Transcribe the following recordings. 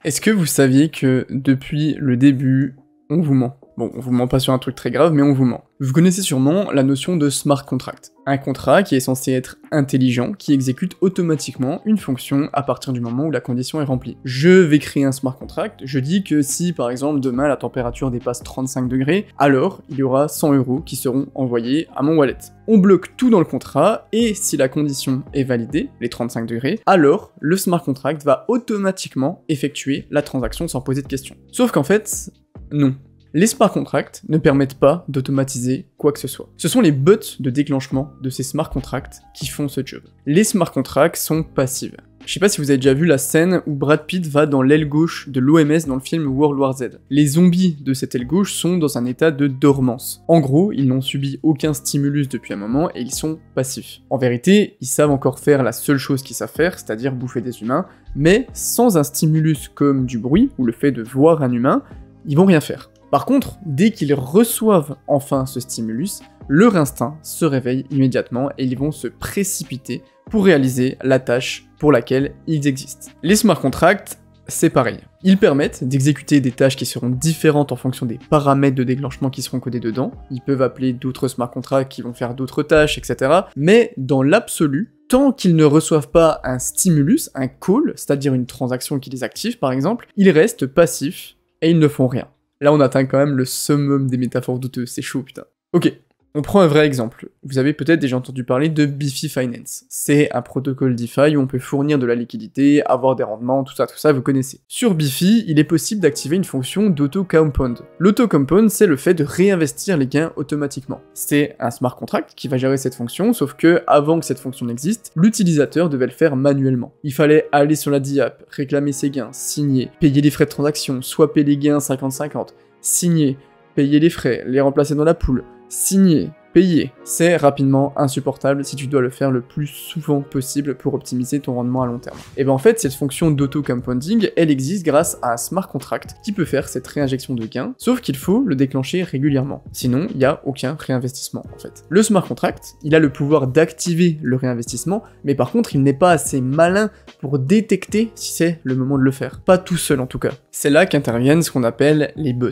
Est-ce que vous saviez que depuis le début, on vous ment? Bon, on vous ment pas sur un truc très grave, mais on vous ment. Vous connaissez sûrement la notion de smart contract. Un contrat qui est censé être intelligent, qui exécute automatiquement une fonction à partir du moment où la condition est remplie. Je vais créer un smart contract, je dis que si par exemple demain la température dépasse 35 degrés, alors il y aura 100 € qui seront envoyés à mon wallet. On bloque tout dans le contrat, et si la condition est validée, les 35 degrés, alors le smart contract va automatiquement effectuer la transaction sans poser de questions. Sauf qu'en fait, non. Les smart contracts ne permettent pas d'automatiser quoi que ce soit. Ce sont les bots de déclenchement de ces smart contracts qui font ce job. Les smart contracts sont passifs. Je sais pas si vous avez déjà vu la scène où Brad Pitt va dans l'aile gauche de l'OMS dans le film World War Z. Les zombies de cette aile gauche sont dans un état de dormance. En gros, ils n'ont subi aucun stimulus depuis un moment et ils sont passifs. En vérité, ils savent encore faire la seule chose qu'ils savent faire, c'est-à-dire bouffer des humains, mais sans un stimulus comme du bruit ou le fait de voir un humain, ils vont rien faire. Par contre, dès qu'ils reçoivent enfin ce stimulus, leur instinct se réveille immédiatement et ils vont se précipiter pour réaliser la tâche pour laquelle ils existent. Les smart contracts, c'est pareil. Ils permettent d'exécuter des tâches qui seront différentes en fonction des paramètres de déclenchement qui seront codés dedans. Ils peuvent appeler d'autres smart contracts qui vont faire d'autres tâches, etc. Mais dans l'absolu, tant qu'ils ne reçoivent pas un stimulus, un call, c'est-à-dire une transaction qui les active par exemple, ils restent passifs et ils ne font rien. Là, on atteint quand même le summum des métaphores douteuses, c'est chaud, putain. Ok, on prend un vrai exemple. Vous avez peut-être déjà entendu parler de Bifi Finance. C'est un protocole DeFi où on peut fournir de la liquidité, avoir des rendements, tout ça, vous connaissez. Sur Bifi, il est possible d'activer une fonction d'auto-compound. L'auto-compound, c'est le fait de réinvestir les gains automatiquement. C'est un smart contract qui va gérer cette fonction, sauf que avant que cette fonction n'existe, l'utilisateur devait le faire manuellement. Il fallait aller sur la DApp, réclamer ses gains, signer, payer les frais de transaction, swapper les gains 50-50, signer, payer les frais, les remplacer dans la pool, signer, payer. C'est rapidement insupportable si tu dois le faire le plus souvent possible pour optimiser ton rendement à long terme. Et ben en fait, cette fonction d'auto-compounding, elle existe grâce à un smart contract qui peut faire cette réinjection de gains, sauf qu'il faut le déclencher régulièrement. Sinon, il n'y a aucun réinvestissement en fait. Le smart contract, il a le pouvoir d'activer le réinvestissement, mais par contre, il n'est pas assez malin pour détecter si c'est le moment de le faire. Pas tout seul en tout cas. C'est là qu'interviennent ce qu'on appelle les bots.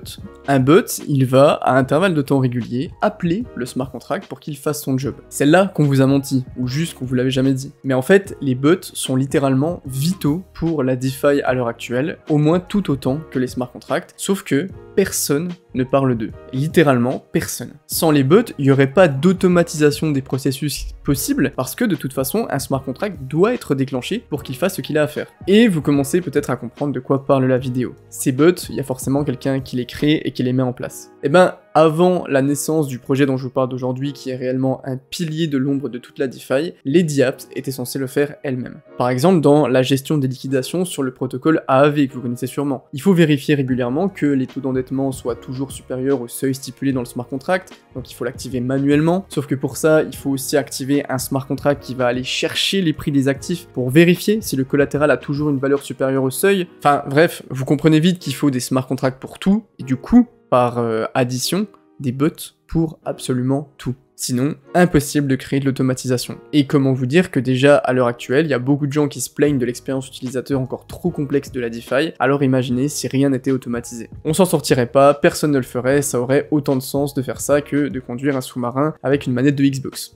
Un bot, il va, à intervalles de temps réguliers, appeler le smart contract pour qu'il fasse son job. C'est là qu'on vous a menti, ou juste qu'on vous l'avait jamais dit. Mais en fait, les bots sont littéralement vitaux pour la DeFi à l'heure actuelle, au moins tout autant que les smart contracts, sauf que personne ne parle d'eux. Littéralement, personne. Sans les bots, il n'y aurait pas d'automatisation des processus possibles, parce que de toute façon, un smart contract doit être déclenché pour qu'il fasse ce qu'il a à faire. Et vous commencez peut-être à comprendre de quoi parle la vidéo. Ces bots, il y a forcément quelqu'un qui les crée et qui les met en place. Et ben, avant la naissance du projet dont je vous parle d'aujourd'hui, qui est réellement un pilier de l'ombre de toute la DeFi, les DApps étaient censées le faire elles-mêmes. Par exemple, dans la gestion des liquidations sur le protocole AAV, que vous connaissez sûrement. Il faut vérifier régulièrement que les taux d'endettement soient toujours supérieurs au seuil stipulé dans le smart contract, donc il faut l'activer manuellement, sauf que pour ça, il faut aussi activer un smart contract qui va aller chercher les prix des actifs pour vérifier si le collatéral a toujours une valeur supérieure au seuil. Enfin bref, vous comprenez vite qu'il faut des smart contracts pour tout, et du coup, par addition, des bots pour absolument tout. Sinon, impossible de créer de l'automatisation. Et comment vous dire que déjà, à l'heure actuelle, il y a beaucoup de gens qui se plaignent de l'expérience utilisateur encore trop complexe de la DeFi, alors imaginez si rien n'était automatisé. On s'en sortirait pas, personne ne le ferait, ça aurait autant de sens de faire ça que de conduire un sous-marin avec une manette de Xbox.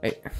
Ouais, un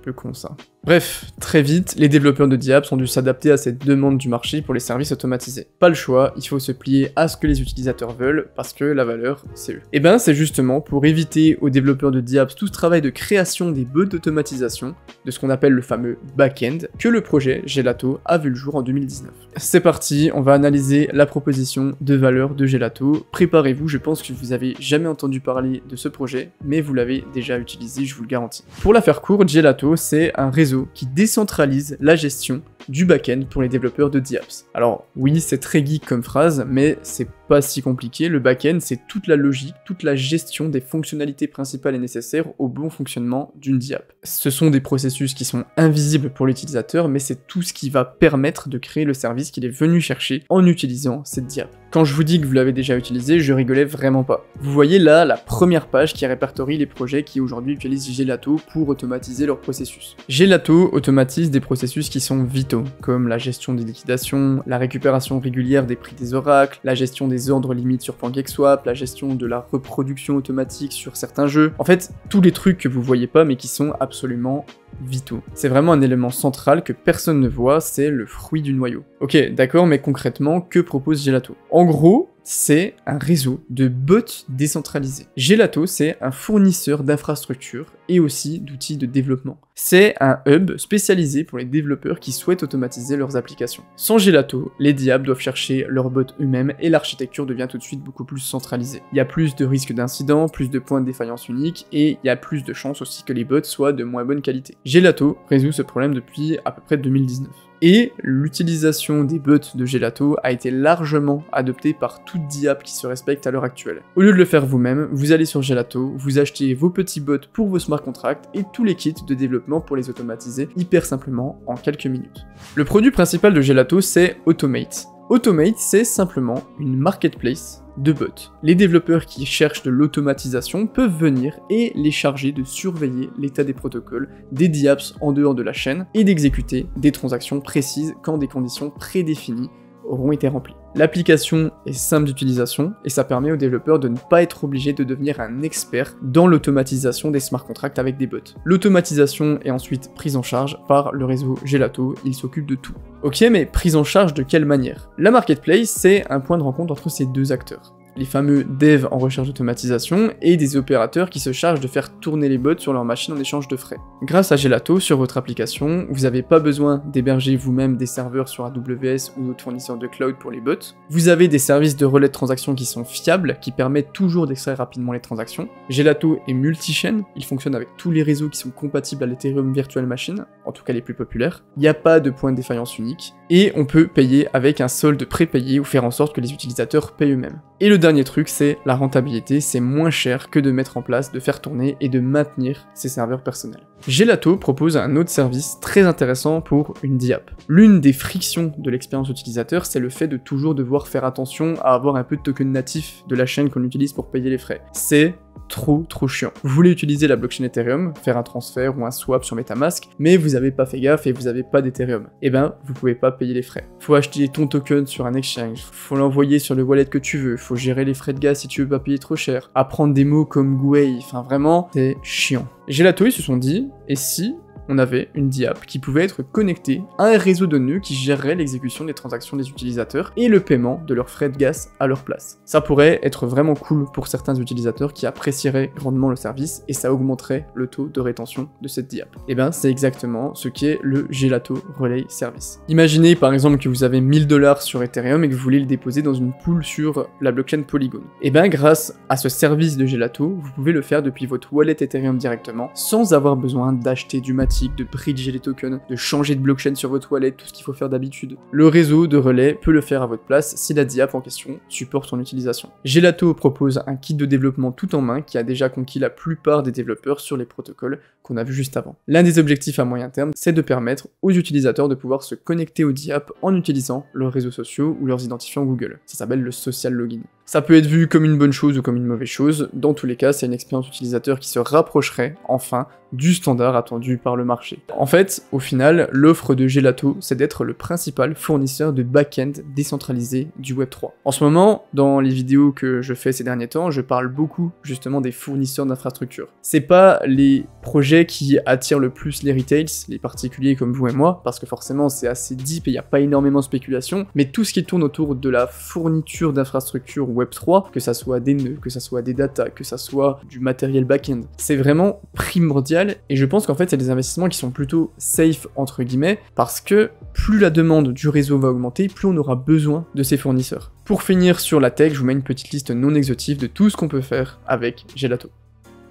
peu con ça. Bref, très vite, les développeurs de DApps ont dû s'adapter à cette demande du marché pour les services automatisés. Pas le choix, il faut se plier à ce que les utilisateurs veulent, parce que la valeur, c'est eux. Et ben c'est justement pour éviter aux développeurs de DApps tout ce travail de création des bots d'automatisation, de ce qu'on appelle le fameux back-end, que le projet Gelato a vu le jour en 2019. C'est parti, on va analyser la proposition de valeur de Gelato. Préparez-vous, je pense que vous avez jamais entendu parler de ce projet, mais vous l'avez déjà utilisé, je vous le garantis. Pour la faire courte, Gelato, c'est un réseau qui décentralise la gestion du back-end pour les développeurs de DApps. Alors oui, c'est très geek comme phrase, mais c'est pas si compliqué. Le back-end, c'est toute la logique, toute la gestion des fonctionnalités principales et nécessaires au bon fonctionnement d'une DApp. Ce sont des processus qui sont invisibles pour l'utilisateur, mais c'est tout ce qui va permettre de créer le service qu'il est venu chercher en utilisant cette DApp. Quand je vous dis que vous l'avez déjà utilisé, je rigolais vraiment pas. Vous voyez là la première page qui répertorie les projets qui aujourd'hui utilisent Gelato pour automatiser leurs processus. Gelato automatise des processus qui sont vitaux vitaux, comme la gestion des liquidations, la récupération régulière des prix des oracles, la gestion des ordres limites sur PancakeSwap, la gestion de la reproduction automatique sur certains jeux. En fait, tous les trucs que vous voyez pas mais qui sont absolument vitaux. C'est vraiment un élément central que personne ne voit, c'est le fruit du noyau. Ok, d'accord, mais concrètement, que propose Gelato? En gros, c'est un réseau de bots décentralisés. Gelato, c'est un fournisseur d'infrastructures et aussi d'outils de développement. C'est un hub spécialisé pour les développeurs qui souhaitent automatiser leurs applications. Sans Gelato, les diables doivent chercher leurs bots eux-mêmes et l'architecture devient tout de suite beaucoup plus centralisée. Il y a plus de risques d'incidents, plus de points de défaillance uniques et il y a plus de chances aussi que les bots soient de moins bonne qualité. Gelato résout ce problème depuis à peu près 2019. Et l'utilisation des bots de Gelato a été largement adoptée par toute DApp qui se respecte à l'heure actuelle. Au lieu de le faire vous-même, vous allez sur Gelato, vous achetez vos petits bots pour vos smart contracts et tous les kits de développement pour les automatiser hyper simplement en quelques minutes. Le produit principal de Gelato, c'est Automate. Automate, c'est simplement une marketplace de bots. Les développeurs qui cherchent de l'automatisation peuvent venir et les charger de surveiller l'état des protocoles, des dApps en dehors de la chaîne et d'exécuter des transactions précises quand des conditions prédéfinies auront été remplies. L'application est simple d'utilisation et ça permet aux développeurs de ne pas être obligés de devenir un expert dans l'automatisation des smart contracts avec des bots. L'automatisation est ensuite prise en charge par le réseau Gelato, il s'occupe de tout. Ok, mais prise en charge de quelle manière? La marketplace, c'est un point de rencontre entre ces deux acteurs. Les fameux devs en recherche d'automatisation et des opérateurs qui se chargent de faire tourner les bots sur leur machine en échange de frais. Grâce à Gelato, sur votre application, vous n'avez pas besoin d'héberger vous-même des serveurs sur AWS ou d'autres fournisseurs de cloud pour les bots. Vous avez des services de relais de transactions qui sont fiables, qui permettent toujours d'extraire rapidement les transactions. Gelato est multi-chaîne, il fonctionne avec tous les réseaux qui sont compatibles à l'Ethereum Virtual Machine, en tout cas les plus populaires. Il n'y a pas de point de défaillance unique, et on peut payer avec un solde prépayé ou faire en sorte que les utilisateurs payent eux-mêmes. Et le dernier truc, c'est la rentabilité, c'est moins cher que de mettre en place, de faire tourner et de maintenir ses serveurs personnels. Gelato propose un autre service très intéressant pour une DApp. L'une des frictions de l'expérience utilisateur, c'est le fait de toujours devoir faire attention à avoir un peu de token natif de la chaîne qu'on utilise pour payer les frais. C'est trop chiant. Vous voulez utiliser la blockchain Ethereum, faire un transfert ou un swap sur MetaMask, mais vous avez pas fait gaffe et vous avez pas d'Ethereum. Eh ben, vous pouvez pas payer les frais. Faut acheter ton token sur un exchange, faut l'envoyer sur le wallet que tu veux, faut gérer les frais de gaz si tu veux pas payer trop cher, apprendre des mots comme Gwei, enfin vraiment, c'est chiant. Gelato, ils se sont dit, et si on avait une DApp qui pouvait être connectée à un réseau de nœuds qui gérerait l'exécution des transactions des utilisateurs et le paiement de leurs frais de gaz à leur place. Ça pourrait être vraiment cool pour certains utilisateurs qui apprécieraient grandement le service et ça augmenterait le taux de rétention de cette DApp. Et ben c'est exactement ce qu'est le Gelato Relay Service. Imaginez par exemple que vous avez 1000 $ sur Ethereum et que vous voulez le déposer dans une pool sur la blockchain Polygon. Et ben grâce à ce service de Gelato, vous pouvez le faire depuis votre wallet Ethereum directement sans avoir besoin d'acheter du matériel, de bridger les tokens, de changer de blockchain sur votre wallet, tout ce qu'il faut faire d'habitude. Le réseau de relais peut le faire à votre place si la DApp en question supporte son utilisation. Gelato propose un kit de développement tout en main qui a déjà conquis la plupart des développeurs sur les protocoles qu'on a vu juste avant. L'un des objectifs à moyen terme, c'est de permettre aux utilisateurs de pouvoir se connecter aux DApp en utilisant leurs réseaux sociaux ou leurs identifiants Google. Ça s'appelle le social login. Ça peut être vu comme une bonne chose ou comme une mauvaise chose, dans tous les cas c'est une expérience utilisateur qui se rapprocherait enfin du standard attendu par le marché. En fait, au final, l'offre de Gelato, c'est d'être le principal fournisseur de back-end décentralisé du Web3. En ce moment, dans les vidéos que je fais ces derniers temps, je parle beaucoup justement des fournisseurs d'infrastructures. C'est pas les projets qui attirent le plus les retails, les particuliers comme vous et moi, parce que forcément c'est assez deep et il n'y a pas énormément de spéculation, mais tout ce qui tourne autour de la fourniture d'infrastructures Web3, que ça soit des nœuds, que ça soit des data, que ça soit du matériel back-end, c'est vraiment primordial et je pense qu'en fait c'est des investissements qui sont plutôt safe entre guillemets parce que plus la demande du réseau va augmenter, plus on aura besoin de ces fournisseurs. Pour finir sur la tech, je vous mets une petite liste non exhaustive de tout ce qu'on peut faire avec Gelato.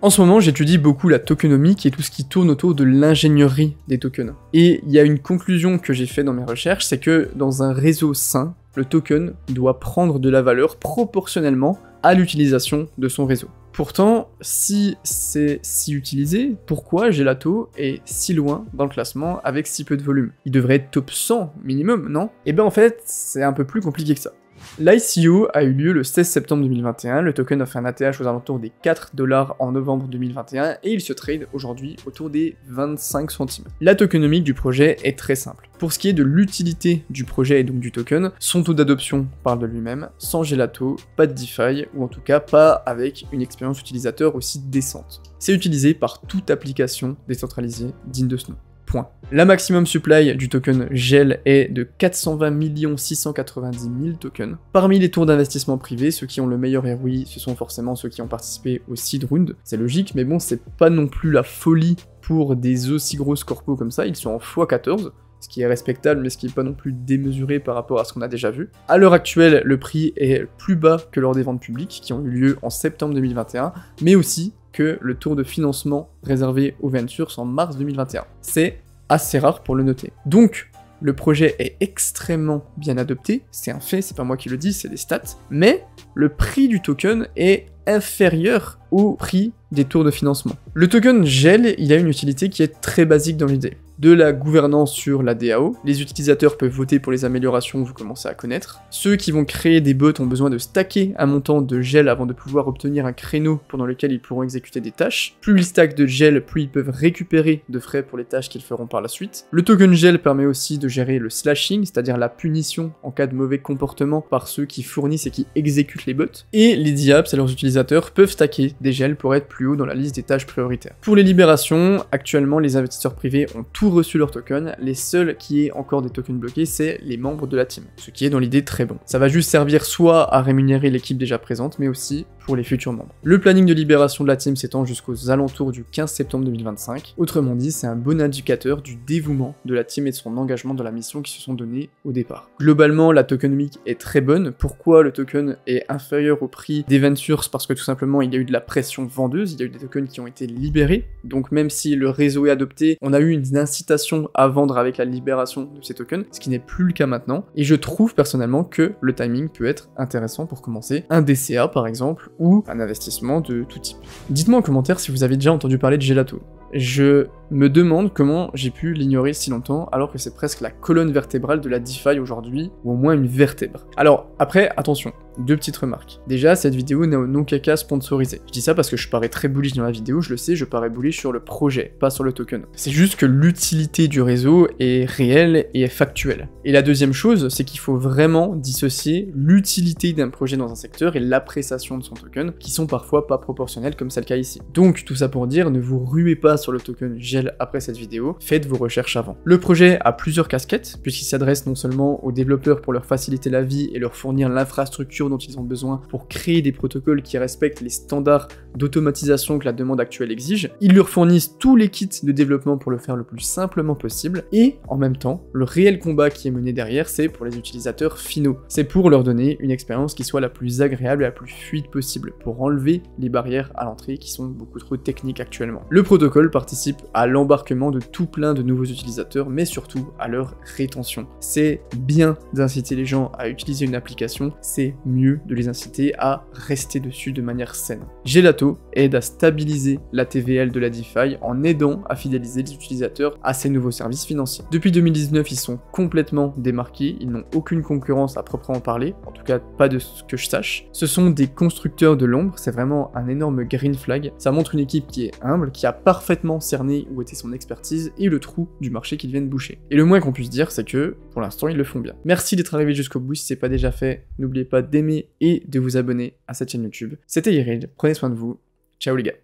En ce moment, j'étudie beaucoup la tokenomics et tout ce qui tourne autour de l'ingénierie des tokens. Et il y a une conclusion que j'ai faite dans mes recherches, c'est que dans un réseau sain, le token doit prendre de la valeur proportionnellement à l'utilisation de son réseau. Pourtant, si c'est si utilisé, pourquoi Gelato est si loin dans le classement avec si peu de volume? Il devrait être top 100 minimum, non? Et ben en fait, c'est un peu plus compliqué que ça. L'ICO a eu lieu le 16 septembre 2021, le token a fait un ATH aux alentours des 4 $ en novembre 2021 et il se trade aujourd'hui autour des 25 centimes. La tokenomique du projet est très simple. Pour ce qui est de l'utilité du projet et donc du token, son taux d'adoption parle de lui-même, sans gelato, pas de DeFi, ou en tout cas pas avec une expérience utilisateur aussi décente. C'est utilisé par toute application décentralisée digne de ce nom. Point. La maximum supply du token GEL est de 420 690 000 tokens. Parmi les tours d'investissement privés, ceux qui ont le meilleur ROI, ce sont forcément ceux qui ont participé au seed round. C'est logique, mais bon, c'est pas non plus la folie pour des aussi grosses corpos comme ça, ils sont en x14. Ce qui est respectable, mais ce qui n'est pas non plus démesuré par rapport à ce qu'on a déjà vu. À l'heure actuelle, le prix est plus bas que lors des ventes publiques, qui ont eu lieu en septembre 2021, mais aussi que le tour de financement réservé aux ventures en mars 2021. C'est assez rare pour le noter. Donc, le projet est extrêmement bien adopté, c'est un fait, c'est pas moi qui le dis, c'est des stats, mais le prix du token est inférieur au prix des tours de financement. Le token GEL, il a une utilité qui est très basique dans l'idée. De la gouvernance sur la DAO, les utilisateurs peuvent voter pour les améliorations que vous commencez à connaître. Ceux qui vont créer des bots ont besoin de stacker un montant de GEL avant de pouvoir obtenir un créneau pendant lequel ils pourront exécuter des tâches. Plus ils stackent de GEL, plus ils peuvent récupérer de frais pour les tâches qu'ils feront par la suite. Le token GEL permet aussi de gérer le slashing, c'est-à-dire la punition en cas de mauvais comportement par ceux qui fournissent et qui exécutent les bots. Et les DApps et leurs utilisateurs peuvent stacker des GEL pour être plus haut dans la liste des tâches prioritaires. Pour les libérations, actuellement les investisseurs privés ont tout reçu leurs tokens, les seuls qui aient encore des tokens bloqués, c'est les membres de la team, ce qui est dans l'idée très bon. Ça va juste servir soit à rémunérer l'équipe déjà présente, mais aussi pour les futurs membres. Le planning de libération de la team s'étend jusqu'aux alentours du 15 septembre 2025, autrement dit, c'est un bon indicateur du dévouement de la team et de son engagement dans la mission qu'ils se sont donnés au départ. Globalement, la tokenomique est très bonne. Pourquoi le token est inférieur au prix des ventures? Parce que tout simplement, il y a eu de la pression vendeuse, il y a eu des tokens qui ont été libérés, donc même si le réseau est adopté, on a eu une incitation à vendre avec la libération de ces tokens, ce qui n'est plus le cas maintenant, et je trouve personnellement que le timing peut être intéressant pour commencer un DCA par exemple, ou un investissement de tout type. Dites-moi en commentaire si vous avez déjà entendu parler de Gelato. Je me demande comment j'ai pu l'ignorer si longtemps alors que c'est presque la colonne vertébrale de la DeFi aujourd'hui, ou au moins une vertèbre. Alors après, attention, deux petites remarques. Déjà, cette vidéo n'est non caca sponsorisée. Je dis ça parce que je parais très bullish dans la vidéo, je le sais, je parais bullish sur le projet, pas sur le token. C'est juste que l'utilité du réseau est réelle et est factuelle. Et la deuxième chose, c'est qu'il faut vraiment dissocier l'utilité d'un projet dans un secteur et l'appréciation de son token, qui sont parfois pas proportionnelles comme c'est le cas ici. Donc tout ça pour dire, ne vous ruez pas sur le token GEL après cette vidéo, faites vos recherches avant. Le projet a plusieurs casquettes, puisqu'il s'adresse non seulement aux développeurs pour leur faciliter la vie et leur fournir l'infrastructure dont ils ont besoin pour créer des protocoles qui respectent les standards d'automatisation que la demande actuelle exige, ils leur fournissent tous les kits de développement pour le faire le plus simplement possible, et en même temps, le réel combat qui est mené derrière, c'est pour les utilisateurs finaux. C'est pour leur donner une expérience qui soit la plus agréable et la plus fluide possible, pour enlever les barrières à l'entrée qui sont beaucoup trop techniques actuellement. Le protocole participe à l'embarquement de tout plein de nouveaux utilisateurs, mais surtout à leur rétention. C'est bien d'inciter les gens à utiliser une application, c'est mieux de les inciter à rester dessus de manière saine. Gelato aide à stabiliser la TVL de la DeFi en aidant à fidéliser les utilisateurs à ces nouveaux services financiers. Depuis 2019, ils sont complètement démarqués, ils n'ont aucune concurrence à proprement parler, en tout cas pas de ce que je sache. Ce sont des constructeurs de l'ombre, c'est vraiment un énorme green flag, ça montre une équipe qui est humble, qui a parfaitement cerné où était son expertise et le trou du marché qu'ils viennent boucher. Et le moins qu'on puisse dire, c'est que, pour l'instant, ils le font bien. Merci d'être arrivé jusqu'au bout, si c'est pas déjà fait, n'oubliez pas d'aimer et de vous abonner à cette chaîne YouTube. C'était Yeril, prenez soin de vous, ciao les gars.